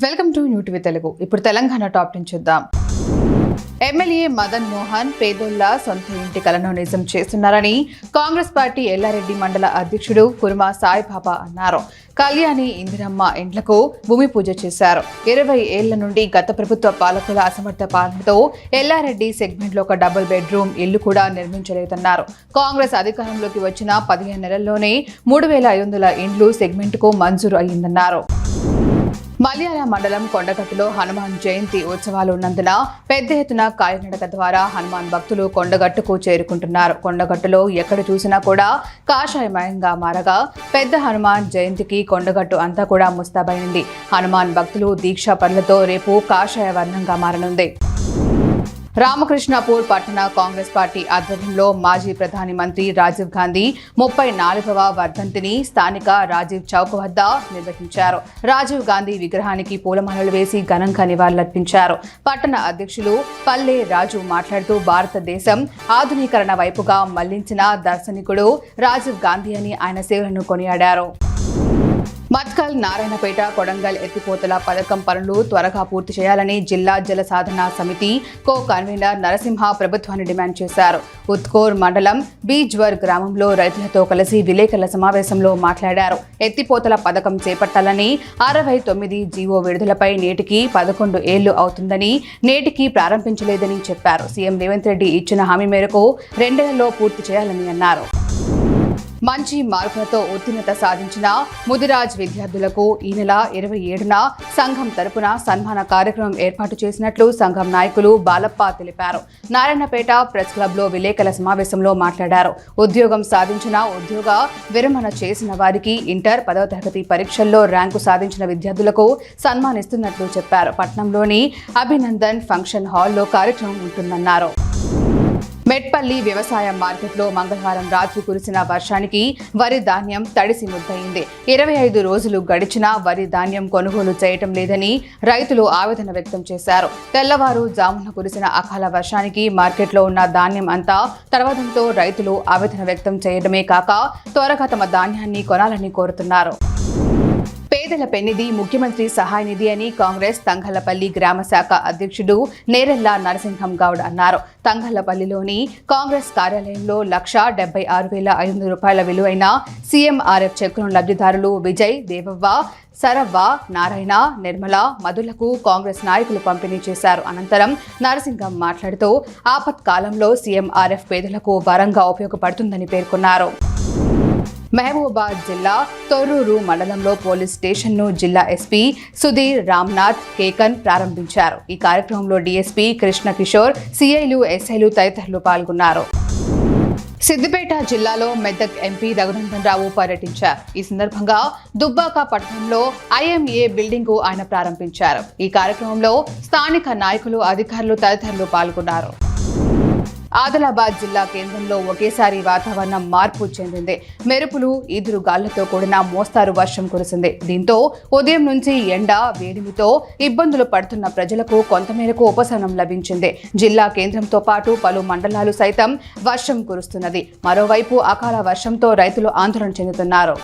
Welcome to new TV Telugu. ఇప్పుడు Telangana top 10 చూద్దాం. MLA Madan Mohan పేదోళ్ల సొంత ఇంటి కలను నిజం చేస్తున్నారని కాంగ్రెస్ పార్టీ ఎల్లారెడ్డి మండల అధ్యక్షుడు కుర్మా సాయిబాబా అన్నారు. కళ్యాణి ఇందిరమ్మ ఇండ్లకు భూమి పూజ చేశారు. 20 ఏళ్ల నుండి గత ప్రభుత్వ పాలకుల అసమర్థ పాలనతో ఎల్లారెడ్డి సెగ్మెంట్లో ఒక డబుల్ బెడ్రూమ్ ఇల్లు కూడా నిర్మించలేదన్నారు. కాంగ్రెస్ అధికారంలోకి వచ్చిన 15 నెలల్లోనే 3500 ఇండ్లు సెగ్మెంట్కు మంజూరు అయ్యిందన్నారు. మల్యాల మండలం కొండగట్టులో హనుమాన్ జయంతి ఉత్సవాలు ఉన్నందున పెద్ద ఎత్తున కాలినడక ద్వారా హనుమాన్ భక్తులు కొండగట్టుకు చేరుకుంటున్నారు. కొండగట్టులో ఎక్కడ చూసినా కూడా కాషాయమయంగా మారగా పెద్ద హనుమాన్ జయంతికి కొండగట్టు అంతా కూడా ముస్తాబైంది. హనుమాన్ భక్తులు దీక్షా పనులతో రేపు కాషాయ వర్ణంగా మారనుంది. రామకృష్ణాపూర్ పట్టణ కాంగ్రెస్ పార్టీ ఆధ్వర్యంలో మాజీ ప్రధాని మంత్రి రాజీవ్ గాంధీ 34వ వర్ధంతిని స్థానిక రాజీవ్ చౌక్ వద్ద నిర్వహించారు. రాజీవ్ గాంధీ విగ్రహానికి పూలమాలలు వేసి ఘనంగా నివాళులర్పించారు. పట్టణ అధ్యక్షులు పల్లె రాజు మాట్లాడుతూ భారతదేశం ఆధునీకరణ వైపుగా మళ్లించిన దార్శనికుడు రాజీవ్ గాంధీ అని ఆయన సేవలను కొనియాడారు. మత్కల్ నారాయణపేట కొడంగల్ ఎత్తిపోతల పథకం పనులు త్వరగా పూర్తి చేయాలని జిల్లా జల సాధన సమితి కో కన్వీనర్ నరసింహ ప్రభుత్వాన్ని డిమాండ్ చేశారు. ఉత్కూర్ మండలం బీజ్వర్ గ్రామంలో రైతులతో కలిసి విలేకరుల సమావేశంలో మాట్లాడారు. ఎత్తిపోతల పథకం చేపట్టాలని 69 జీవో విడుదలపై నేటికి 11 ఏళ్లు అవుతుందని, నేటికి ప్రారంభించలేదని చెప్పారు. సీఎం రేవంత్ రెడ్డి ఇచ్చిన హామీ మేరకు 2 నెలల్లో పూర్తి చేయాలని అన్నారు. మంచి మార్కులతో ఉత్తీర్ణత సాధించిన ముదిరాజ్ విద్యార్థులకు ఈ నెల 27న సంఘం తరపున సన్మాన కార్యక్రమం ఏర్పాటు చేసినట్లు సంఘం నాయకులు బాలప్ప తెలిపారు. నారాయణపేట ప్రెస్ క్లబ్లో విలేకరుల సమావేశంలో మాట్లాడారు. ఉద్యోగం సాధించిన, ఉద్యోగ విరమణ చేసిన వారికి ఇంటర్ 10వ తరగతి పరీక్షల్లో ర్యాంకు సాధించిన విద్యార్థులకు సన్మానిస్తున్నట్లు చెప్పారు. పట్నంలోని అభినందన్ ఫంక్షన్ హాల్లో కార్యక్రమం ఉంటుందన్నారు. మెట్పల్లి వ్యవసాయ మార్కెట్లో మంగళవారం రాత్రి కురిసిన వర్షానికి వరి ధాన్యం తడిసి ముద్దయింది. 25 రోజులు గడిచినా వరి ధాన్యం కొనుగోలు చేయటం లేదని రైతులు ఆవేదన వ్యక్తం చేశారు. తెల్లవారు జామున కురిసిన అకాల వర్షానికి మార్కెట్లో ఉన్న ధాన్యం అంతా తడవడంతో రైతులు ఆవేదన వ్యక్తం చేయడమే కాక త్వరగా తమ ధాన్యాన్ని కొనాలని కోరుతున్నారు. పేదల పెన్నిధి ముఖ్యమంత్రి సహాయ నిధి అని కాంగ్రెస్ తంగళ్లపల్లి గ్రామ శాఖ అధ్యక్షుడు నేరెళ్ల నరసింహం గౌడ్ అన్నారు. తంగళ్లపల్లిలోని కాంగ్రెస్ కార్యాలయంలో 1,76,500 రూపాయల విలువైన సీఎంఆర్ఎఫ్ చెక్కును లబ్ధిదారులు విజయ్, దేవవ్వ, సరవ్వ, నారాయణ, నిర్మల, మధులకు కాంగ్రెస్ నాయకులు పంపిణీ చేశారు. అనంతరం నరసింహం మాట్లాడుతూ ఆపత్కాలంలో సీఎంఆర్ఎఫ్ పేదలకు వరంగా ఉపయోగపడుతుందని పేర్కొన్నారు. మహబూబాబాద్ జిల్లా తొర్రూరు మండలంలో పోలీస్ స్టేషన్ను జిల్లా ఎస్పీ సుధీర్ రామ్నాథ్ కేకన్ ప్రారంభించారు. ఈ కార్యక్రమంలో డీఎస్పీ కృష్ణ కిషోర్, సీఐలు, ఎస్ఐలు తదితరులు పాల్గొన్నారు. సిద్దిపేట జిల్లాలో మెదక్ ఎంపీ రఘునందన్ రావు పర్యటించారు. ఈ సందర్భంగా దుబ్బాక పట్టణంలో ఐఎంఏ బిల్డింగ్ కు ఆయన ప్రారంభించారు. ఈ కార్యక్రమంలో స్థానిక నాయకులు, అధికారులు తదితరులు పాల్గొన్నారు. ఆదిలాబాద్ జిల్లా కేంద్రంలో ఒకేసారి వాతావరణం మార్పు చెందింది. మెరుపులు, ఈదురు గాళ్లతో కూడిన మోస్తారు వర్షం కురిసింది. దీంతో ఉదయం నుంచి ఎండ, వేడిమితో ఇబ్బందులు పడుతున్న ప్రజలకు కొంతమేరకు ఉపశమనం లభించింది. జిల్లా కేంద్రంతో పాటు పలు మండలాలు సైతం వర్షం కురుస్తున్నది. మరోవైపు అకాల వర్షంతో రైతులు ఆందోళన చెందుతున్నారు.